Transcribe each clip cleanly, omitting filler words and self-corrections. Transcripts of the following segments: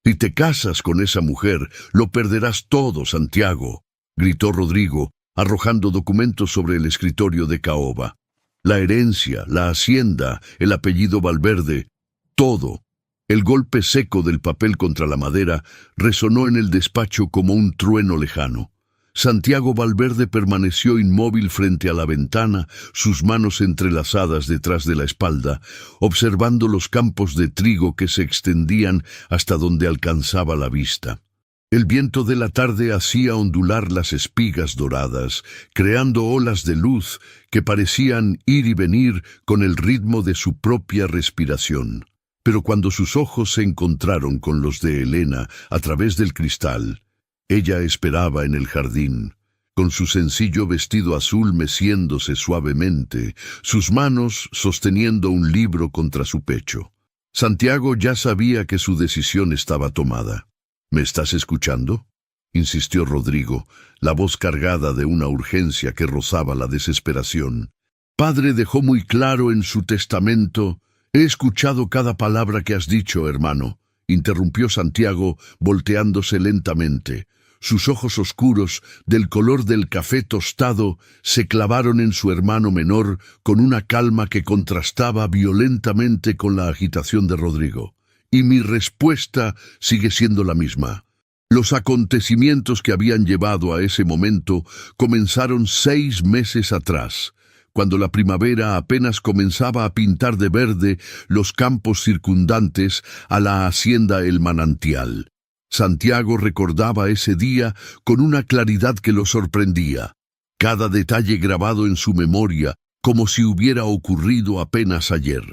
Si te casas con esa mujer, lo perderás todo, Santiago, gritó Rodrigo, arrojando documentos sobre el escritorio de Caoba. La herencia, la hacienda, el apellido Valverde, todo. El golpe seco del papel contra la madera resonó en el despacho como un trueno lejano. Santiago Valverde permaneció inmóvil frente a la ventana, sus manos entrelazadas detrás de la espalda, observando los campos de trigo que se extendían hasta donde alcanzaba la vista. El viento de la tarde hacía ondular las espigas doradas, creando olas de luz que parecían ir y venir con el ritmo de su propia respiración. Pero cuando sus ojos se encontraron con los de Elena a través del cristal, ella esperaba en el jardín, con su sencillo vestido azul meciéndose suavemente, sus manos sosteniendo un libro contra su pecho. Santiago ya sabía que su decisión estaba tomada. ¿Me estás escuchando?, insistió Rodrigo, la voz cargada de una urgencia que rozaba la desesperación. Padre dejó muy claro en su testamento. He escuchado cada palabra que has dicho, hermano, interrumpió Santiago, volteándose lentamente. Sus ojos oscuros, del color del café tostado, se clavaron en su hermano menor con una calma que contrastaba violentamente con la agitación de Rodrigo. Y mi respuesta sigue siendo la misma. Los acontecimientos que habían llevado a ese momento comenzaron 6 meses atrás, cuando la primavera apenas comenzaba a pintar de verde los campos circundantes a la hacienda El Manantial. Santiago recordaba ese día con una claridad que lo sorprendía, cada detalle grabado en su memoria como si hubiera ocurrido apenas ayer.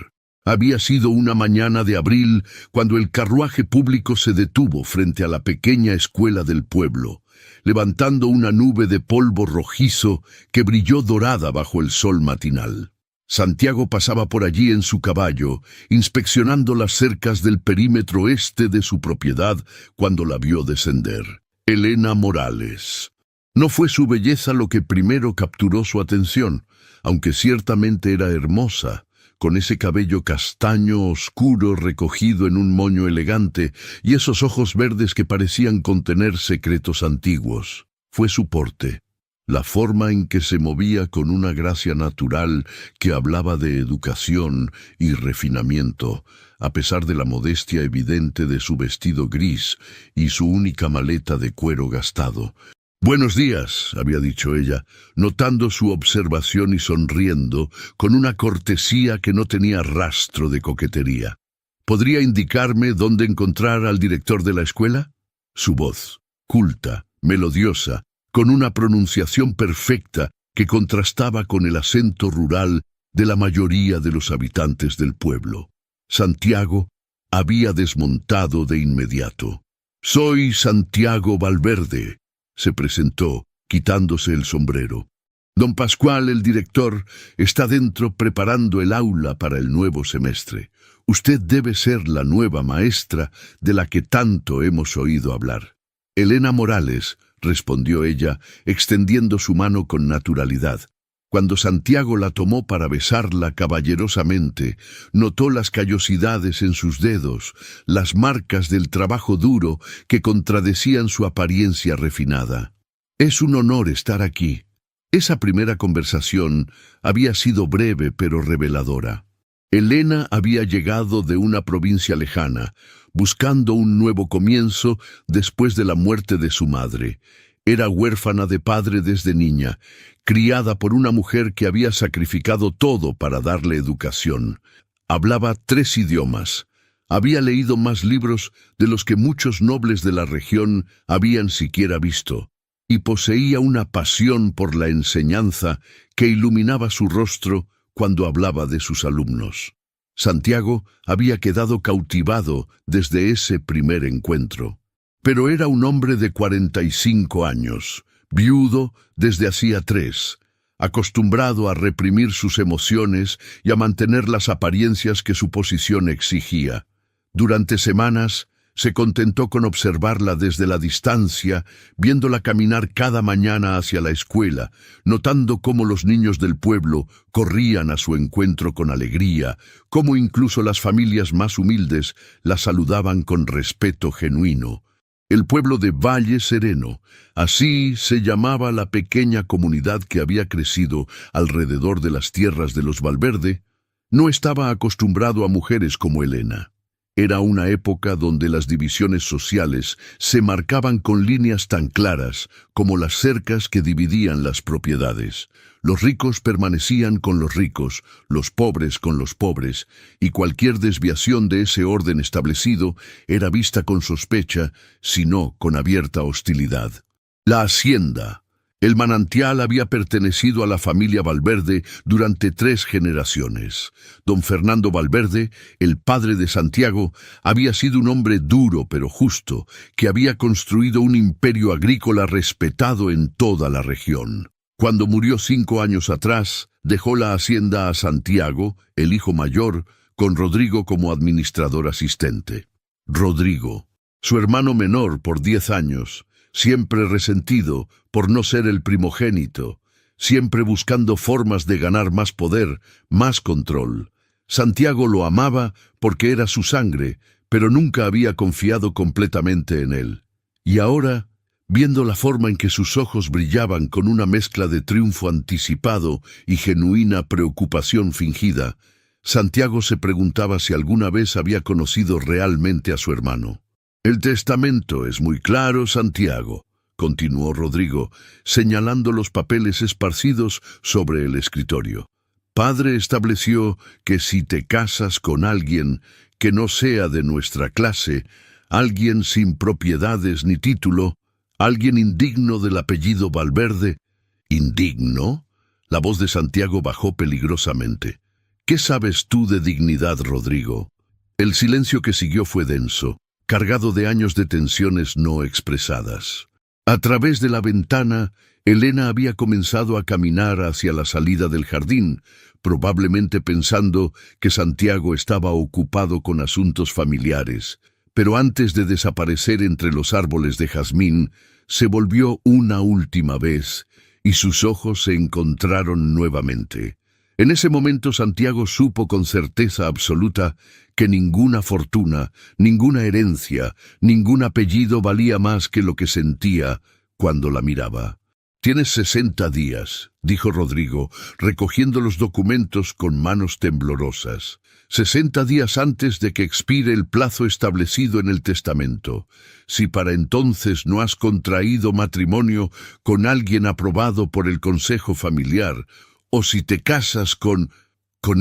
Había sido una mañana de abril cuando el carruaje público se detuvo frente a la pequeña escuela del pueblo, levantando una nube de polvo rojizo que brilló dorada bajo el sol matinal. Santiago pasaba por allí en su caballo, inspeccionando las cercas del perímetro este de su propiedad cuando la vio descender. Elena Morales. No fue su belleza lo que primero capturó su atención, aunque ciertamente era hermosa, con ese cabello castaño oscuro recogido en un moño elegante y esos ojos verdes que parecían contener secretos antiguos. Fue su porte, la forma en que se movía con una gracia natural que hablaba de educación y refinamiento, a pesar de la modestia evidente de su vestido gris y su única maleta de cuero gastado. «Buenos días», había dicho ella, notando su observación y sonriendo, con una cortesía que no tenía rastro de coquetería. «¿Podría indicarme dónde encontrar al director de la escuela?» Su voz, culta, melodiosa, con una pronunciación perfecta que contrastaba con el acento rural de la mayoría de los habitantes del pueblo. Santiago había desmontado de inmediato. «Soy Santiago Valverde», se presentó, quitándose el sombrero. «Don Pascual, el director, está dentro preparando el aula para el nuevo semestre. Usted debe ser la nueva maestra de la que tanto hemos oído hablar». «Elena Morales», respondió ella, extendiendo su mano con naturalidad. Cuando Santiago la tomó para besarla caballerosamente, notó las callosidades en sus dedos, las marcas del trabajo duro que contradecían su apariencia refinada. «Es un honor estar aquí». Esa primera conversación había sido breve pero reveladora. Elena había llegado de una provincia lejana, buscando un nuevo comienzo después de la muerte de su madre. Era huérfana de padre desde niña, criada por una mujer que había sacrificado todo para darle educación. Hablaba 3 idiomas. Había leído más libros de los que muchos nobles de la región habían siquiera visto, y poseía una pasión por la enseñanza que iluminaba su rostro cuando hablaba de sus alumnos. Santiago había quedado cautivado desde ese primer encuentro. Pero era un hombre de 45 años, viudo desde hacía 3, acostumbrado a reprimir sus emociones y a mantener las apariencias que su posición exigía. Durante semanas, Se contentó con observarla desde la distancia, viéndola caminar cada mañana hacia la escuela, notando cómo los niños del pueblo corrían a su encuentro con alegría, cómo incluso las familias más humildes la saludaban con respeto genuino. El pueblo de Valle Sereno, así se llamaba la pequeña comunidad que había crecido alrededor de las tierras de los Valverde, no estaba acostumbrado a mujeres como Elena. Era una época donde las divisiones sociales se marcaban con líneas tan claras como las cercas que dividían las propiedades. Los ricos permanecían con los ricos, los pobres con los pobres, y cualquier desviación de ese orden establecido era vista con sospecha, si no con abierta hostilidad. La hacienda. El manantial había pertenecido a la familia Valverde durante 3 generaciones. Don Fernando Valverde, el padre de Santiago, había sido un hombre duro pero justo, que había construido un imperio agrícola respetado en toda la región. Cuando murió 5 años atrás, dejó la hacienda a Santiago, el hijo mayor, con Rodrigo como administrador asistente. Rodrigo, su hermano menor por 10 años, siempre resentido por no ser el primogénito, siempre buscando formas de ganar más poder, más control. Santiago lo amaba porque era su sangre, pero nunca había confiado completamente en él. Y ahora, viendo la forma en que sus ojos brillaban con una mezcla de triunfo anticipado y genuina preocupación fingida, Santiago se preguntaba si alguna vez había conocido realmente a su hermano. «El testamento es muy claro, Santiago», continuó Rodrigo, señalando los papeles esparcidos sobre el escritorio. «Padre estableció que si te casas con alguien que no sea de nuestra clase, alguien sin propiedades ni título, alguien indigno del apellido Valverde». «¿Indigno?». La voz de Santiago bajó peligrosamente. «¿Qué sabes tú de dignidad, Rodrigo?». El silencio que siguió fue denso, cargado de años de tensiones no expresadas. A través de la ventana, Elena había comenzado a caminar hacia la salida del jardín, probablemente pensando que Santiago estaba ocupado con asuntos familiares. Pero antes de desaparecer entre los árboles de jazmín, se volvió una última vez, y sus ojos se encontraron nuevamente. En ese momento Santiago supo con certeza absoluta que ninguna fortuna, ninguna herencia, ningún apellido valía más que lo que sentía cuando la miraba. «Tienes 60 días», dijo Rodrigo, recogiendo los documentos con manos temblorosas. 60 días antes de que expire el plazo establecido en el testamento. Si para entonces no has contraído matrimonio con alguien aprobado por el consejo familiar, o si te casas con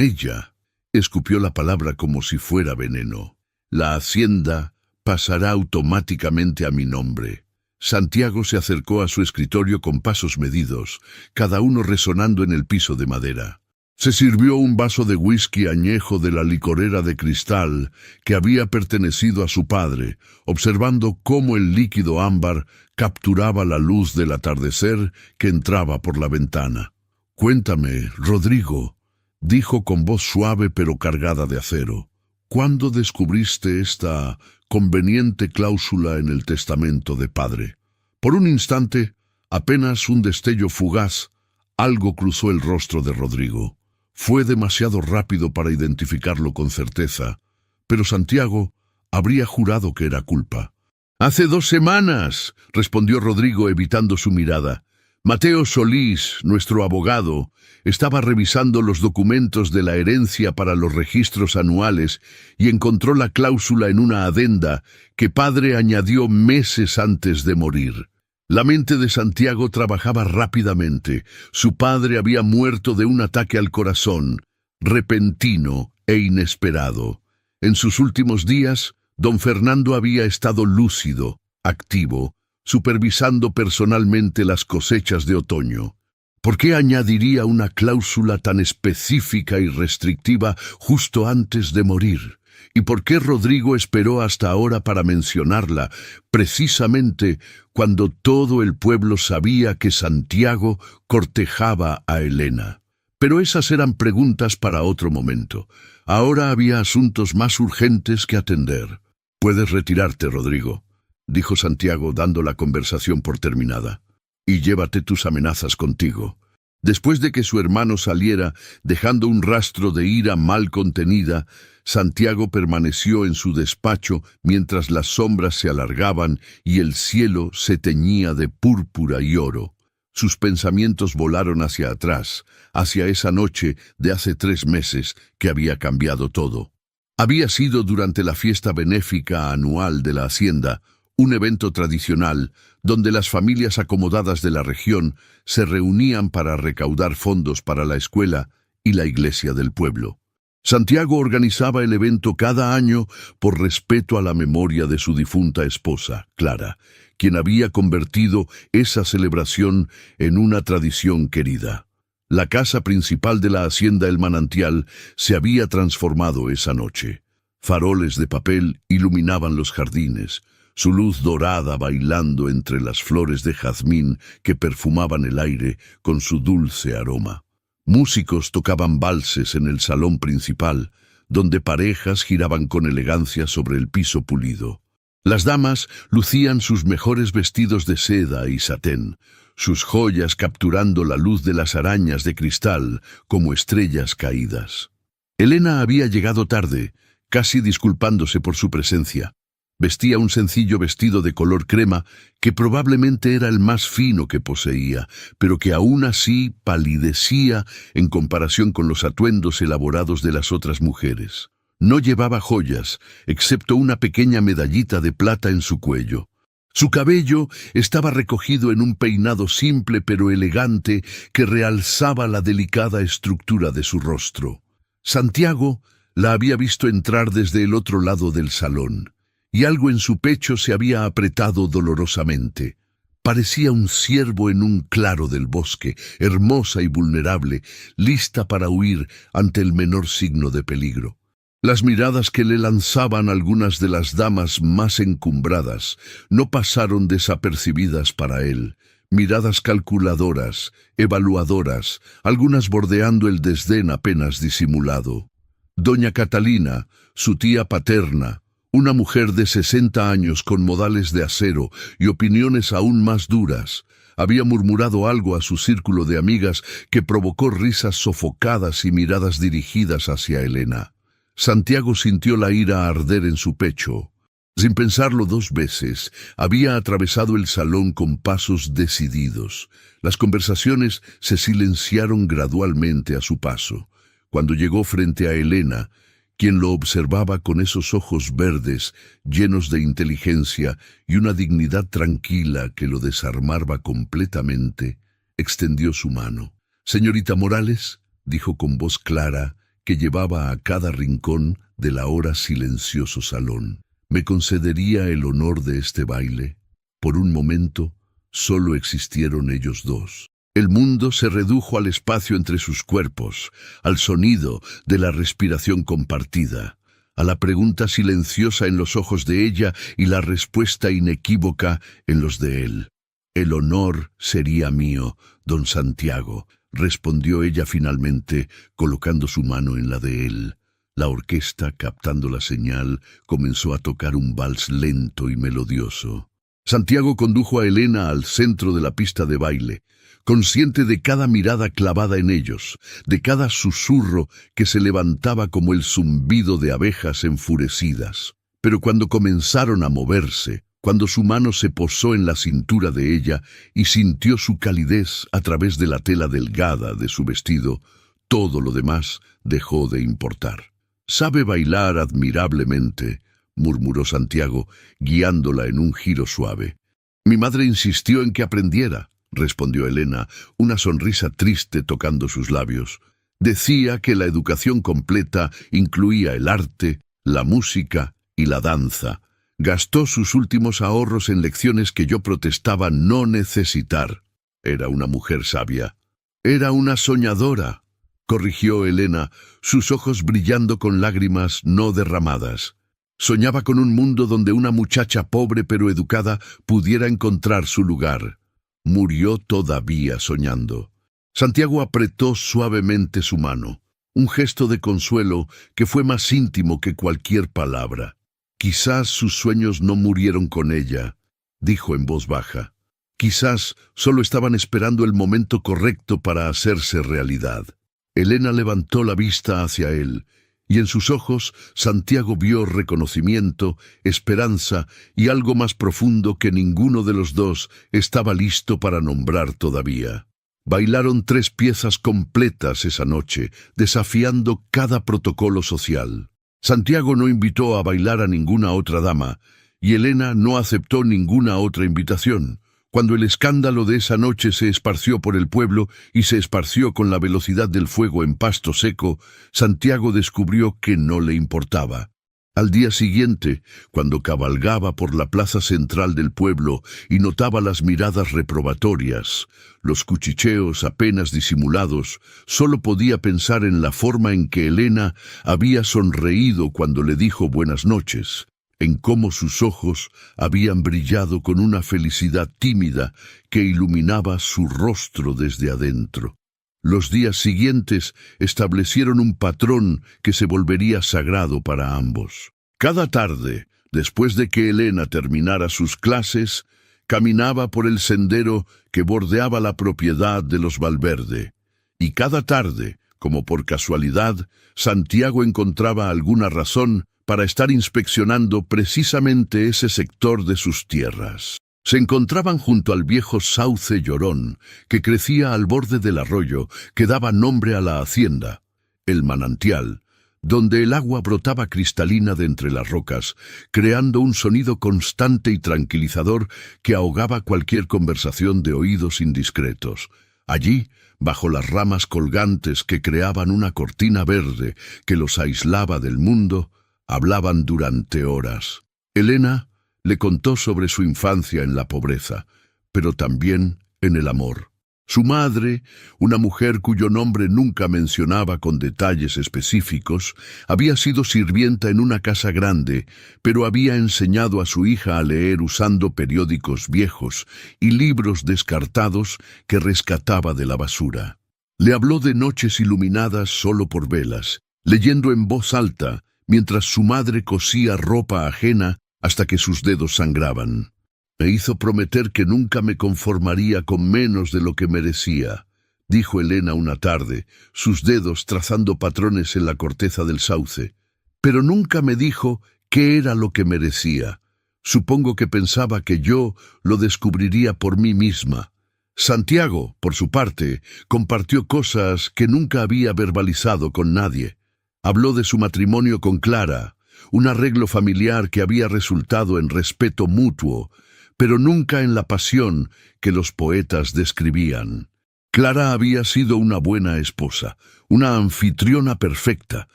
ella, escupió la palabra como si fuera veneno, la hacienda pasará automáticamente a mi nombre. Santiago se acercó a su escritorio con pasos medidos, cada uno resonando en el piso de madera. Se sirvió un vaso de whisky añejo de la licorera de cristal que había pertenecido a su padre, observando cómo el líquido ámbar capturaba la luz del atardecer que entraba por la ventana. «Cuéntame, Rodrigo», dijo con voz suave pero cargada de acero, «¿cuándo descubriste esta conveniente cláusula en el testamento de padre?» Por un instante, apenas un destello fugaz, algo cruzó el rostro de Rodrigo. Fue demasiado rápido para identificarlo con certeza, pero Santiago habría jurado que era culpa. «Hace 2 semanas», respondió Rodrigo evitando su mirada. «Mateo Solís, nuestro abogado, estaba revisando los documentos de la herencia para los registros anuales y encontró la cláusula en una adenda que padre añadió meses antes de morir». La mente de Santiago trabajaba rápidamente. Su padre había muerto de un ataque al corazón, repentino e inesperado. En sus últimos días, don Fernando había estado lúcido, activo, supervisando personalmente las cosechas de otoño. ¿Por qué añadiría una cláusula tan específica y restrictiva justo antes de morir? ¿Y por qué Rodrigo esperó hasta ahora para mencionarla, precisamente cuando todo el pueblo sabía que Santiago cortejaba a Elena? Pero esas eran preguntas para otro momento. Ahora había asuntos más urgentes que atender. Puedes retirarte, Rodrigo, dijo Santiago dando la conversación por terminada, y llévate tus amenazas contigo. Después de que su hermano saliera, dejando un rastro de ira mal contenida, Santiago permaneció en su despacho mientras las sombras se alargaban y el cielo se teñía de púrpura y oro. Sus pensamientos volaron hacia atrás, hacia esa noche de hace 3 meses que había cambiado todo. Había sido durante la fiesta benéfica anual de la hacienda, un evento tradicional donde las familias acomodadas de la región se reunían para recaudar fondos para la escuela y la iglesia del pueblo. Santiago organizaba el evento cada año por respeto a la memoria de su difunta esposa, Clara, quien había convertido esa celebración en una tradición querida. La casa principal de la hacienda El Manantial se había transformado esa noche. Faroles de papel iluminaban los jardines, su luz dorada bailando entre las flores de jazmín que perfumaban el aire con su dulce aroma. Músicos tocaban valses en el salón principal, donde parejas giraban con elegancia sobre el piso pulido. Las damas lucían sus mejores vestidos de seda y satén, sus joyas capturando la luz de las arañas de cristal como estrellas caídas. Elena había llegado tarde, casi disculpándose por su presencia. Vestía un sencillo vestido de color crema que probablemente era el más fino que poseía, pero que aún así palidecía en comparación con los atuendos elaborados de las otras mujeres. No llevaba joyas, excepto una pequeña medallita de plata en su cuello. Su cabello estaba recogido en un peinado simple pero elegante que realzaba la delicada estructura de su rostro. Santiago la había visto entrar desde el otro lado del salón, y algo en su pecho se había apretado dolorosamente. Parecía un ciervo en un claro del bosque, hermosa y vulnerable, lista para huir ante el menor signo de peligro. Las miradas que le lanzaban algunas de las damas más encumbradas no pasaron desapercibidas para él. Miradas calculadoras, evaluadoras, algunas bordeando el desdén apenas disimulado. Doña Catalina, su tía paterna, una mujer de 60 años con modales de acero y opiniones aún más duras, había murmurado algo a su círculo de amigas que provocó risas sofocadas y miradas dirigidas hacia Elena. Santiago sintió la ira arder en su pecho. Sin pensarlo 2 veces, había atravesado el salón con pasos decididos. Las conversaciones se silenciaron gradualmente a su paso. Cuando llegó frente a Elena, quien lo observaba con esos ojos verdes, llenos de inteligencia y una dignidad tranquila que lo desarmaba completamente, extendió su mano. «Señorita Morales», dijo con voz clara, que llevaba a cada rincón del ahora silencioso salón, «¿me concedería el honor de este baile?» Por un momento, solo existieron ellos dos. El mundo se redujo al espacio entre sus cuerpos, al sonido de la respiración compartida, a la pregunta silenciosa en los ojos de ella y la respuesta inequívoca en los de él. «El honor sería mío, don Santiago», respondió ella finalmente, colocando su mano en la de él. La orquesta, captando la señal, comenzó a tocar un vals lento y melodioso. Santiago condujo a Elena al centro de la pista de baile, consciente de cada mirada clavada en ellos, de cada susurro que se levantaba como el zumbido de abejas enfurecidas. Pero cuando comenzaron a moverse, cuando su mano se posó en la cintura de ella y sintió su calidez a través de la tela delgada de su vestido, todo lo demás dejó de importar. «Sabe bailar admirablemente», murmuró Santiago, guiándola en un giro suave. «Mi madre insistió en que aprendiera», respondió Elena, una sonrisa triste tocando sus labios. «Decía que la educación completa incluía el arte, la música y la danza. Gastó sus últimos ahorros en lecciones que yo protestaba no necesitar. Era una mujer sabia». «Era una soñadora», corrigió Elena, sus ojos brillando con lágrimas no derramadas. «Soñaba con un mundo donde una muchacha pobre pero educada pudiera encontrar su lugar. Murió todavía soñando». Santiago apretó suavemente su mano, un gesto de consuelo que fue más íntimo que cualquier palabra. Quizás sus sueños no murieron con ella, dijo en voz baja. Quizás solo estaban esperando el momento correcto para hacerse realidad. Elena levantó la vista hacia él, y en sus ojos Santiago vio reconocimiento, esperanza y algo más profundo que ninguno de los dos estaba listo para nombrar todavía. Bailaron 3 piezas completas esa noche, desafiando cada protocolo social. Santiago no invitó a bailar a ninguna otra dama, y Elena no aceptó ninguna otra invitación. Cuando el escándalo de esa noche se esparció por el pueblo y se esparció con la velocidad del fuego en pasto seco, Santiago descubrió que no le importaba. Al día siguiente, cuando cabalgaba por la plaza central del pueblo y notaba las miradas reprobatorias, los cuchicheos apenas disimulados, solo podía pensar en la forma en que Elena había sonreído cuando le dijo buenas noches, en cómo sus ojos habían brillado con una felicidad tímida que iluminaba su rostro desde adentro. Los días siguientes establecieron un patrón que se volvería sagrado para ambos. Cada tarde, después de que Elena terminara sus clases, caminaba por el sendero que bordeaba la propiedad de los Valverde. Y cada tarde, como por casualidad, Santiago encontraba alguna razón para estar inspeccionando precisamente ese sector de sus tierras. Se encontraban junto al viejo sauce llorón, que crecía al borde del arroyo que daba nombre a la hacienda, el manantial, donde el agua brotaba cristalina de entre las rocas, creando un sonido constante y tranquilizador que ahogaba cualquier conversación de oídos indiscretos. Allí, bajo las ramas colgantes que creaban una cortina verde que los aislaba del mundo, hablaban durante horas. Elena le contó sobre su infancia en la pobreza, pero también en el amor. Su madre, una mujer cuyo nombre nunca mencionaba con detalles específicos, había sido sirvienta en una casa grande, pero había enseñado a su hija a leer usando periódicos viejos y libros descartados que rescataba de la basura. Le habló de noches iluminadas solo por velas, leyendo en voz alta, mientras su madre cosía ropa ajena hasta que sus dedos sangraban. Me hizo prometer que nunca me conformaría con menos de lo que merecía, dijo Elena una tarde, sus dedos trazando patrones en la corteza del sauce. Pero nunca me dijo qué era lo que merecía. Supongo que pensaba que yo lo descubriría por mí misma. Santiago, por su parte, compartió cosas que nunca había verbalizado con nadie. Habló de su matrimonio con Clara, un arreglo familiar que había resultado en respeto mutuo, pero nunca en la pasión que los poetas describían. Clara había sido una buena esposa, una anfitriona perfecta,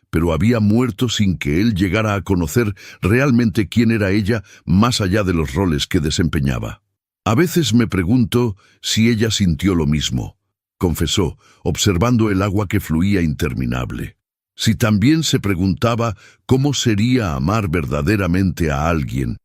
pero había muerto sin que él llegara a conocer realmente quién era ella más allá de los roles que desempeñaba. A veces me pregunto si ella sintió lo mismo, confesó, observando el agua que fluía interminable. Si también se preguntaba cómo sería amar verdaderamente a alguien,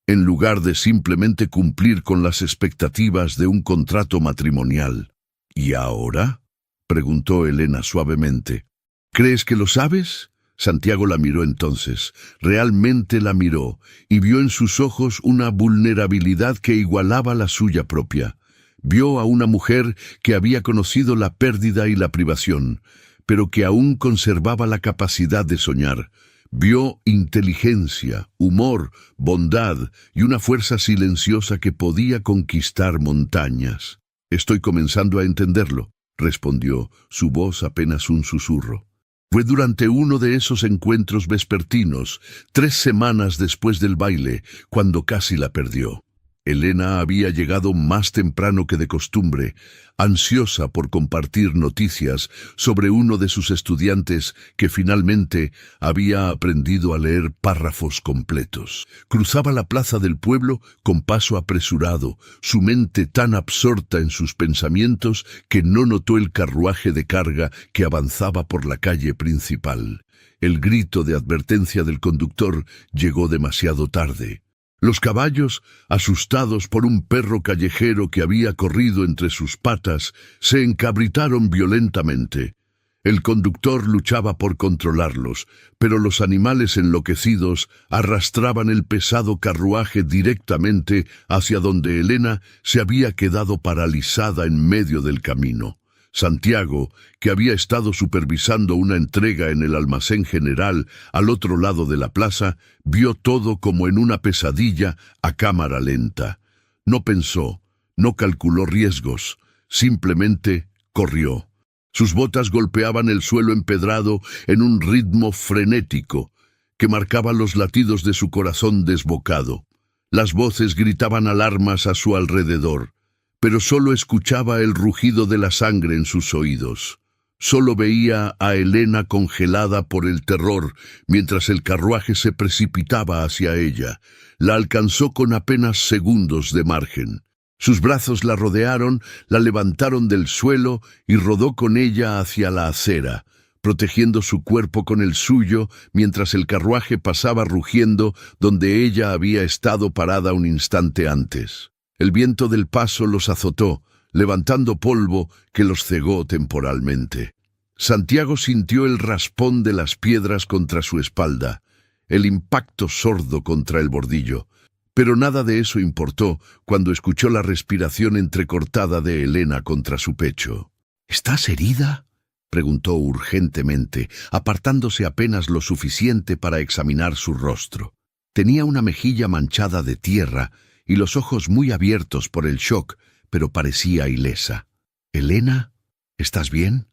en lugar de simplemente cumplir con las expectativas de un contrato matrimonial. ¿Y ahora?, preguntó Elena suavemente. ¿Crees que lo sabes? Santiago la miró entonces, realmente la miró, y vio en sus ojos una vulnerabilidad que igualaba la suya propia. Vio a una mujer que había conocido la pérdida y la privación, pero que aún conservaba la capacidad de soñar. Vio inteligencia, humor, bondad y una fuerza silenciosa que podía conquistar montañas. «Estoy comenzando a entenderlo», respondió, su voz apenas un susurro. Fue durante uno de esos encuentros vespertinos, 3 semanas después del baile, cuando casi la perdió. Elena había llegado más temprano que de costumbre, ansiosa por compartir noticias sobre uno de sus estudiantes que finalmente había aprendido a leer párrafos completos. Cruzaba la plaza del pueblo con paso apresurado, su mente tan absorta en sus pensamientos que no notó el carruaje de carga que avanzaba por la calle principal. El grito de advertencia del conductor llegó demasiado tarde. Los caballos, asustados por un perro callejero que había corrido entre sus patas, se encabritaron violentamente. El conductor luchaba por controlarlos, pero los animales enloquecidos arrastraban el pesado carruaje directamente hacia donde Elena se había quedado paralizada en medio del camino. Santiago, que había estado supervisando una entrega en el almacén general al otro lado de la plaza, vio todo como en una pesadilla a cámara lenta. No pensó, no calculó riesgos, simplemente corrió. Sus botas golpeaban el suelo empedrado en un ritmo frenético que marcaba los latidos de su corazón desbocado. Las voces gritaban alarmas a su alrededor, pero solo escuchaba el rugido de la sangre en sus oídos. Solo veía a Elena congelada por el terror mientras el carruaje se precipitaba hacia ella. La alcanzó con apenas segundos de margen. Sus brazos la rodearon, la levantaron del suelo y rodó con ella hacia la acera, protegiendo su cuerpo con el suyo mientras el carruaje pasaba rugiendo donde ella había estado parada un instante antes. El viento del paso los azotó, levantando polvo que los cegó temporalmente. Santiago sintió el raspón de las piedras contra su espalda, el impacto sordo contra el bordillo. Pero nada de eso importó cuando escuchó la respiración entrecortada de Elena contra su pecho. «¿Estás herida?», preguntó urgentemente, apartándose apenas lo suficiente para examinar su rostro. Tenía una mejilla manchada de tierra y los ojos muy abiertos por el shock, pero parecía ilesa. «¿Elena? ¿Estás bien?».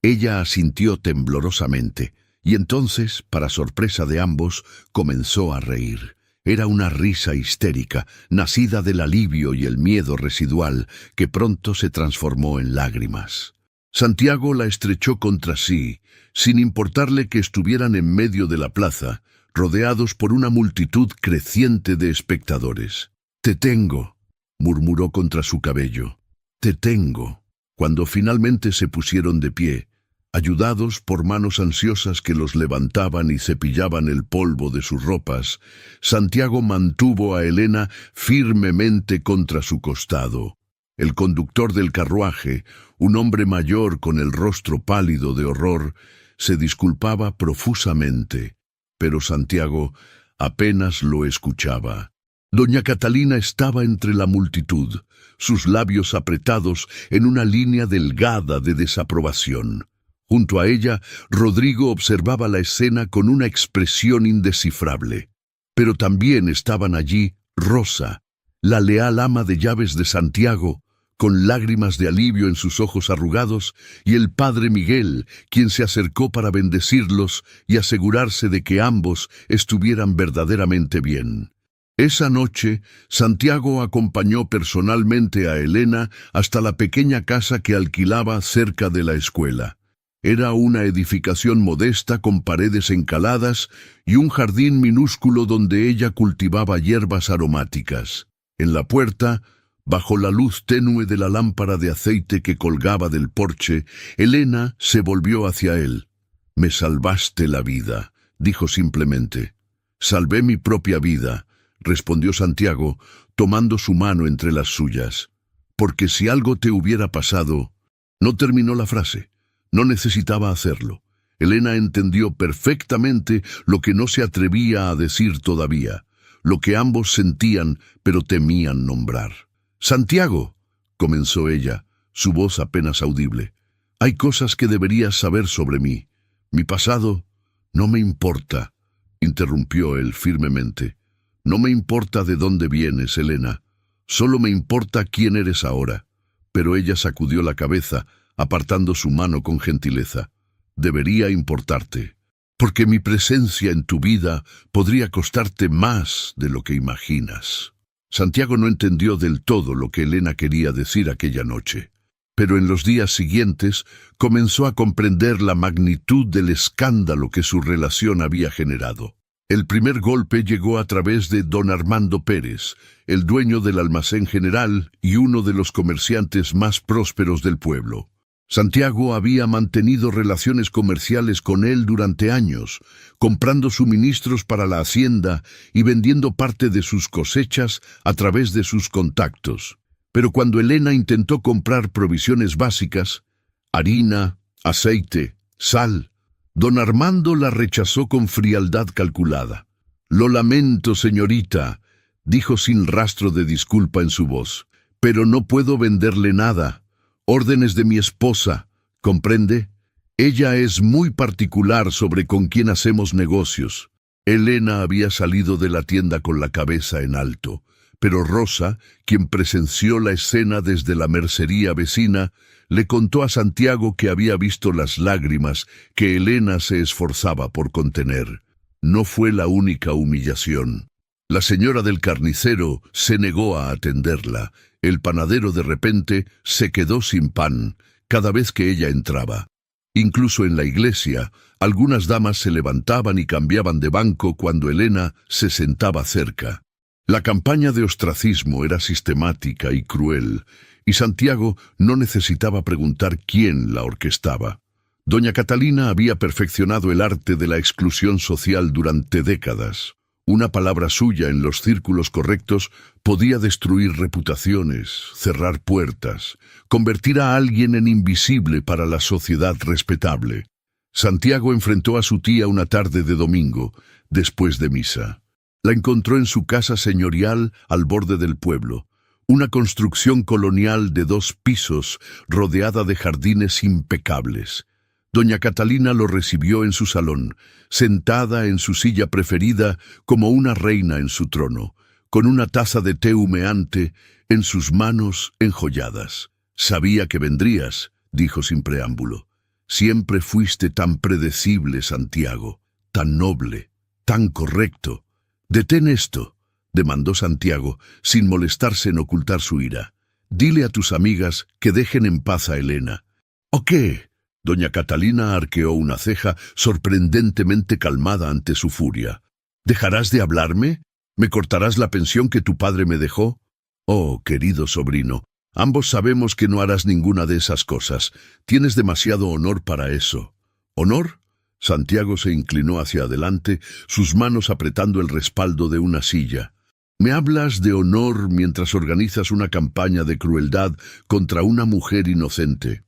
Ella asintió temblorosamente, y entonces, para sorpresa de ambos, comenzó a reír. Era una risa histérica, nacida del alivio y el miedo residual, que pronto se transformó en lágrimas. Santiago la estrechó contra sí, sin importarle que estuvieran en medio de la plaza, rodeados por una multitud creciente de espectadores. «Te tengo», murmuró contra su cabello. «Te tengo». Cuando finalmente se pusieron de pie, ayudados por manos ansiosas que los levantaban y cepillaban el polvo de sus ropas, Santiago mantuvo a Elena firmemente contra su costado. El conductor del carruaje, un hombre mayor con el rostro pálido de horror, se disculpaba profusamente, pero Santiago apenas lo escuchaba. Doña Catalina estaba entre la multitud, sus labios apretados en una línea delgada de desaprobación. Junto a ella, Rodrigo observaba la escena con una expresión indescifrable. Pero también estaban allí Rosa, la leal ama de llaves de Santiago, con lágrimas de alivio en sus ojos arrugados, y el padre Miguel, quien se acercó para bendecirlos y asegurarse de que ambos estuvieran verdaderamente bien. Esa noche, Santiago acompañó personalmente a Elena hasta la pequeña casa que alquilaba cerca de la escuela. Era una edificación modesta con paredes encaladas y un jardín minúsculo donde ella cultivaba hierbas aromáticas. En la puerta, bajo la luz tenue de la lámpara de aceite que colgaba del porche, Elena se volvió hacia él. «Me salvaste la vida», dijo simplemente. «Salvé mi propia vida», respondió Santiago, tomando su mano entre las suyas. «Porque si algo te hubiera pasado...». No terminó la frase. No necesitaba hacerlo. Elena entendió perfectamente lo que no se atrevía a decir todavía, lo que ambos sentían pero temían nombrar. «Santiago», comenzó ella, su voz apenas audible, «hay cosas que deberías saber sobre mí. Mi pasado no me importa», interrumpió él firmemente. «No me importa de dónde vienes, Elena. Solo me importa quién eres ahora». Pero ella sacudió la cabeza, apartando su mano con gentileza. «Debería importarte, porque mi presencia en tu vida podría costarte más de lo que imaginas». Santiago no entendió del todo lo que Elena quería decir aquella noche, pero en los días siguientes comenzó a comprender la magnitud del escándalo que su relación había generado. El primer golpe llegó a través de don Armando Pérez, el dueño del almacén general y uno de los comerciantes más prósperos del pueblo. Santiago había mantenido relaciones comerciales con él durante años, comprando suministros para la hacienda y vendiendo parte de sus cosechas a través de sus contactos. Pero cuando Elena intentó comprar provisiones básicas, harina, aceite, Sal. Don Armando la rechazó con frialdad calculada. Lo lamento, señorita, dijo sin rastro de disculpa en su voz, pero no puedo venderle nada. Órdenes de mi esposa, ¿comprende? Ella es muy particular sobre con quién hacemos negocios. Elena había salido de la tienda con la cabeza en alto, pero Rosa, quien presenció la escena desde la mercería vecina, le contó a Santiago que había visto las lágrimas que Elena se esforzaba por contener. No fue la única humillación. La señora del carnicero se negó a atenderla. El panadero de repente se quedó sin pan cada vez que ella entraba. Incluso en la iglesia, algunas damas se levantaban y cambiaban de banco cuando Elena se sentaba cerca. La campaña de ostracismo era sistemática y cruel, y Santiago no necesitaba preguntar quién la orquestaba. Doña Catalina había perfeccionado el arte de la exclusión social durante décadas. Una palabra suya en los círculos correctos podía destruir reputaciones, cerrar puertas, convertir a alguien en invisible para la sociedad respetable. Santiago enfrentó a su tía una tarde de domingo, después de misa. La encontró en su casa señorial al borde del pueblo, una construcción colonial de 2 pisos rodeada de jardines impecables. Doña Catalina lo recibió en su salón, sentada en su silla preferida como una reina en su trono, con una taza de té humeante en sus manos enjolladas. «Sabía que vendrías», dijo sin preámbulo. «Siempre fuiste tan predecible, Santiago, tan noble, tan correcto». «Detén esto», demandó Santiago, sin molestarse en ocultar su ira. «Dile a tus amigas que dejen en paz a Elena». «¿O qué?». Doña Catalina arqueó una ceja, sorprendentemente calmada ante su furia. «¿Dejarás de hablarme? ¿Me cortarás la pensión que tu padre me dejó?» «Oh, querido sobrino, ambos sabemos que no harás ninguna de esas cosas. Tienes demasiado honor para eso». «¿Honor?». Santiago se inclinó hacia adelante, sus manos apretando el respaldo de una silla. «¿Me hablas de honor mientras organizas una campaña de crueldad contra una mujer inocente?»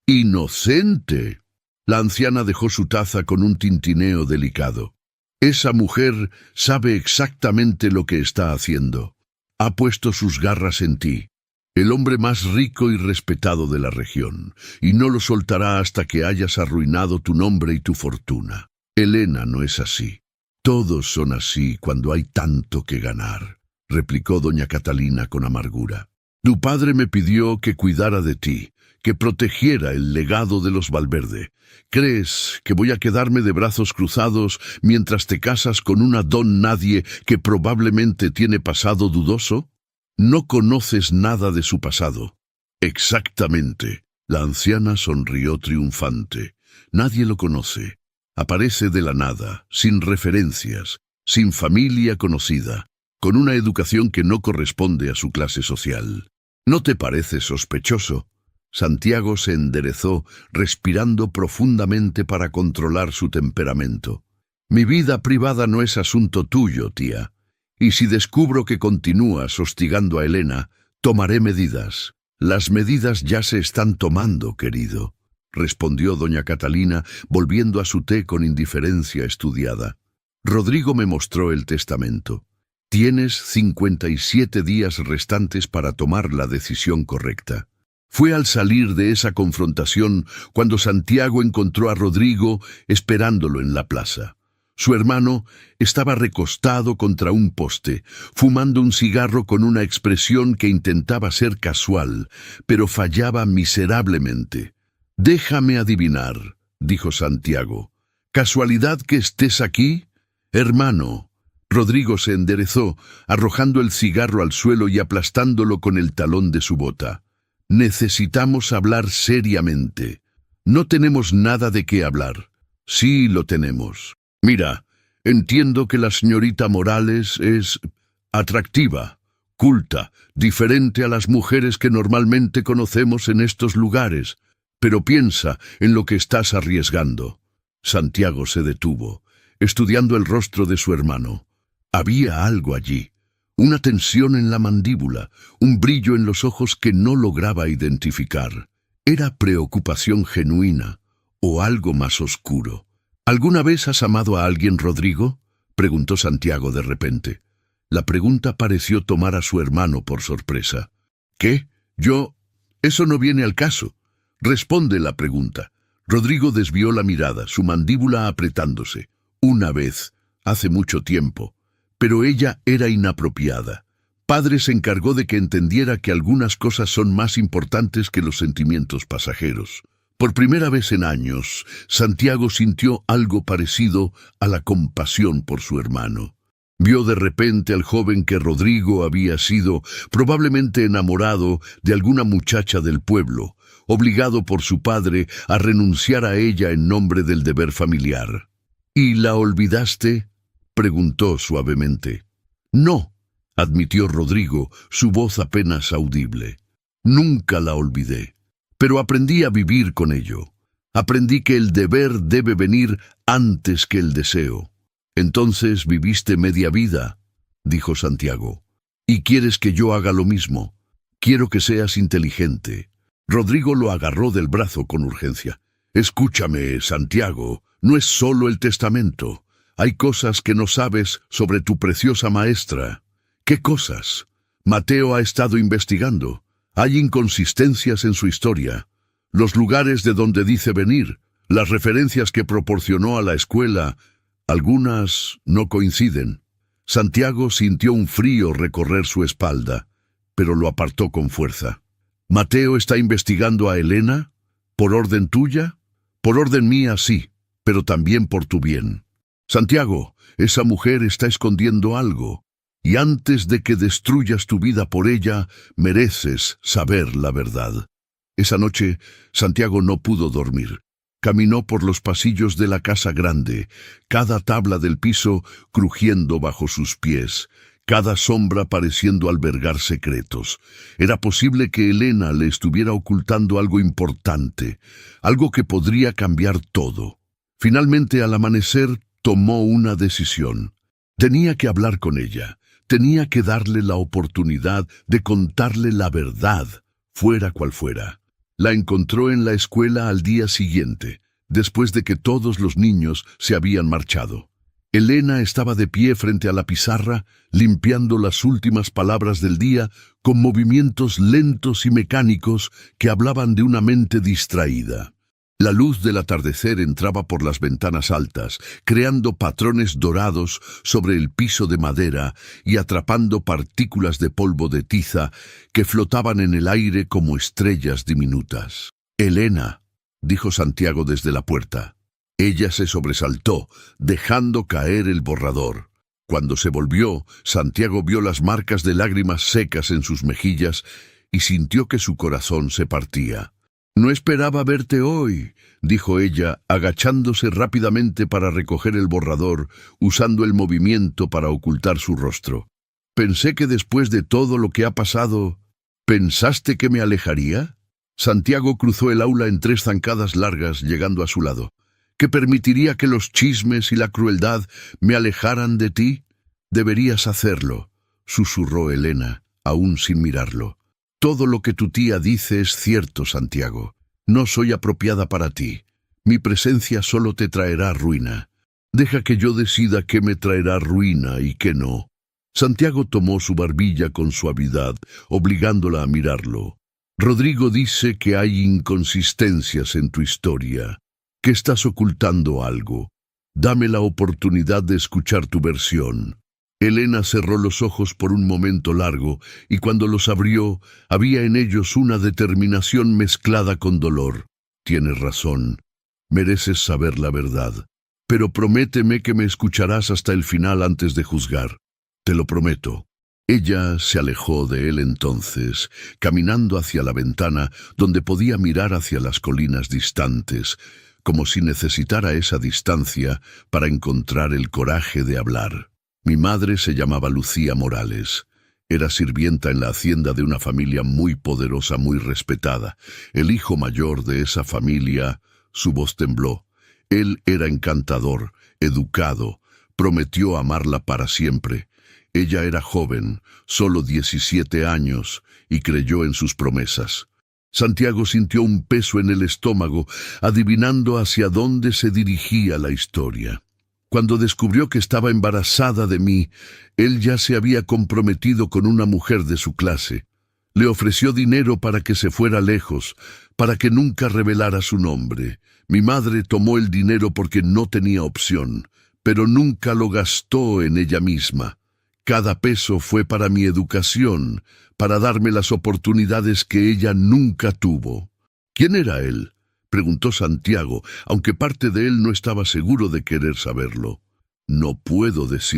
«¡Inocente!». La anciana dejó su taza con un tintineo delicado. «Esa mujer sabe exactamente lo que está haciendo. Ha puesto sus garras en ti, el hombre más rico y respetado de la región, y no lo soltará hasta que hayas arruinado tu nombre y tu fortuna. Elena no es así. Todos son así cuando hay tanto que ganar», replicó doña Catalina con amargura. «Tu padre me pidió que cuidara de ti, que protegiera el legado de los Valverde. ¿Crees que voy a quedarme de brazos cruzados mientras te casas con una don nadie que probablemente tiene pasado dudoso? No conoces nada de su pasado». «Exactamente». La anciana sonrió triunfante. «Nadie lo conoce. Aparece de la nada, sin referencias, sin familia conocida, con una educación que no corresponde a su clase social. ¿No te parece sospechoso?». Santiago se enderezó, respirando profundamente para controlar su temperamento. «Mi vida privada no es asunto tuyo, tía. Y si descubro que continúas hostigando a Elena, tomaré medidas». «Las medidas ya se están tomando, querido», respondió doña Catalina, volviendo a su té con indiferencia estudiada. «Rodrigo me mostró el testamento. Tienes 57 días restantes para tomar la decisión correcta». Fue al salir de esa confrontación cuando Santiago encontró a Rodrigo esperándolo en la plaza. Su hermano estaba recostado contra un poste, fumando un cigarro con una expresión que intentaba ser casual, pero fallaba miserablemente. «Déjame adivinar», dijo Santiago. «¿Casualidad que estés aquí, hermano?» Rodrigo se enderezó, arrojando el cigarro al suelo y aplastándolo con el talón de su bota. «Necesitamos hablar seriamente. No tenemos nada de qué hablar». «Sí lo tenemos. Mira, entiendo que la señorita Morales es atractiva, culta, diferente a las mujeres que normalmente conocemos en estos lugares, pero piensa en lo que estás arriesgando». Santiago se detuvo, estudiando el rostro de su hermano. Había algo allí. Una tensión en la mandíbula, un brillo en los ojos que no lograba identificar. ¿Era preocupación genuina o algo más oscuro? ¿Alguna vez has amado a alguien, Rodrigo?, preguntó Santiago de repente. La pregunta pareció tomar a su hermano por sorpresa. ¿Qué? Yo... Eso no viene al caso. Responde la pregunta. Rodrigo desvió la mirada, su mandíbula apretándose. Una vez, hace mucho tiempo. Pero ella era inapropiada. Padre se encargó de que entendiera que algunas cosas son más importantes que los sentimientos pasajeros. Por primera vez en años, Santiago sintió algo parecido a la compasión por su hermano. Vio de repente al joven que Rodrigo había sido, probablemente enamorado de alguna muchacha del pueblo, obligado por su padre a renunciar a ella en nombre del deber familiar. ¿Y la olvidaste?, preguntó suavemente. No, admitió Rodrigo, su voz apenas audible. Nunca la olvidé, pero aprendí a vivir con ello. Aprendí que el deber debe venir antes que el deseo. Entonces viviste media vida, dijo Santiago. ¿Y quieres que yo haga lo mismo? Quiero que seas inteligente. Rodrigo lo agarró del brazo con urgencia. Escúchame, Santiago, no es solo el testamento. Hay cosas que no sabes sobre tu preciosa maestra. ¿Qué cosas? Mateo ha estado investigando. Hay inconsistencias en su historia. Los lugares de donde dice venir, las referencias que proporcionó a la escuela, algunas no coinciden. Santiago sintió un frío recorrer su espalda, pero lo apartó con fuerza. ¿Mateo está investigando a Elena? ¿Por orden tuya? Por orden mía, sí, pero también por tu bien. Santiago, esa mujer está escondiendo algo, y antes de que destruyas tu vida por ella, mereces saber la verdad. Esa noche, Santiago no pudo dormir. Caminó por los pasillos de la casa grande, cada tabla del piso crujiendo bajo sus pies, cada sombra pareciendo albergar secretos. Era posible que Elena le estuviera ocultando algo importante, algo que podría cambiar todo. Finalmente, al amanecer, tomó una decisión. Tenía que hablar con ella, tenía que darle la oportunidad de contarle la verdad, fuera cual fuera. La encontró en la escuela al día siguiente, después de que todos los niños se habían marchado. Elena estaba de pie frente a la pizarra, limpiando las últimas palabras del día con movimientos lentos y mecánicos que hablaban de una mente distraída. La luz del atardecer entraba por las ventanas altas, creando patrones dorados sobre el piso de madera y atrapando partículas de polvo de tiza que flotaban en el aire como estrellas diminutas. «Elena», dijo Santiago desde la puerta. Ella se sobresaltó, dejando caer el borrador. Cuando se volvió, Santiago vio las marcas de lágrimas secas en sus mejillas y sintió que su corazón se partía. «No esperaba verte hoy», dijo ella, agachándose rápidamente para recoger el borrador, usando el movimiento para ocultar su rostro. «Pensé que después de todo lo que ha pasado, ¿pensaste que me alejaría?» Santiago cruzó el aula en 3 zancadas largas, llegando a su lado. «¿Que permitiría que los chismes y la crueldad me alejaran de ti?» «Deberías hacerlo», susurró Elena, aún sin mirarlo. «Todo lo que tu tía dice es cierto, Santiago. No soy apropiada para ti. Mi presencia solo te traerá ruina. Deja que yo decida qué me traerá ruina y qué no». Santiago tomó su barbilla con suavidad, obligándola a mirarlo. «Rodrigo dice que hay inconsistencias en tu historia, que estás ocultando algo. Dame la oportunidad de escuchar tu versión». Elena cerró los ojos por un momento largo, y cuando los abrió, había en ellos una determinación mezclada con dolor. «Tienes razón. Mereces saber la verdad. Pero prométeme que me escucharás hasta el final antes de juzgar. Te lo prometo». Ella se alejó de él entonces, caminando hacia la ventana, donde podía mirar hacia las colinas distantes, como si necesitara esa distancia para encontrar el coraje de hablar. «Mi madre se llamaba Lucía Morales. Era sirvienta en la hacienda de una familia muy poderosa, muy respetada. El hijo mayor de esa familia», su voz tembló. «Él era encantador, educado, prometió amarla para siempre. Ella era joven, solo 17 años, y creyó en sus promesas. Santiago sintió un peso en el estómago, adivinando hacia dónde se dirigía la historia. Cuando descubrió que estaba embarazada de mí, él ya se había comprometido con una mujer de su clase. Le ofreció dinero para que se fuera lejos, para que nunca revelara su nombre. Mi madre tomó el dinero porque no tenía opción, pero nunca lo gastó en ella misma. Cada peso fue para mi educación, para darme las oportunidades que ella nunca tuvo. ¿Quién era él?, preguntó Santiago, aunque parte de él no estaba seguro de querer saberlo. No puedo decir.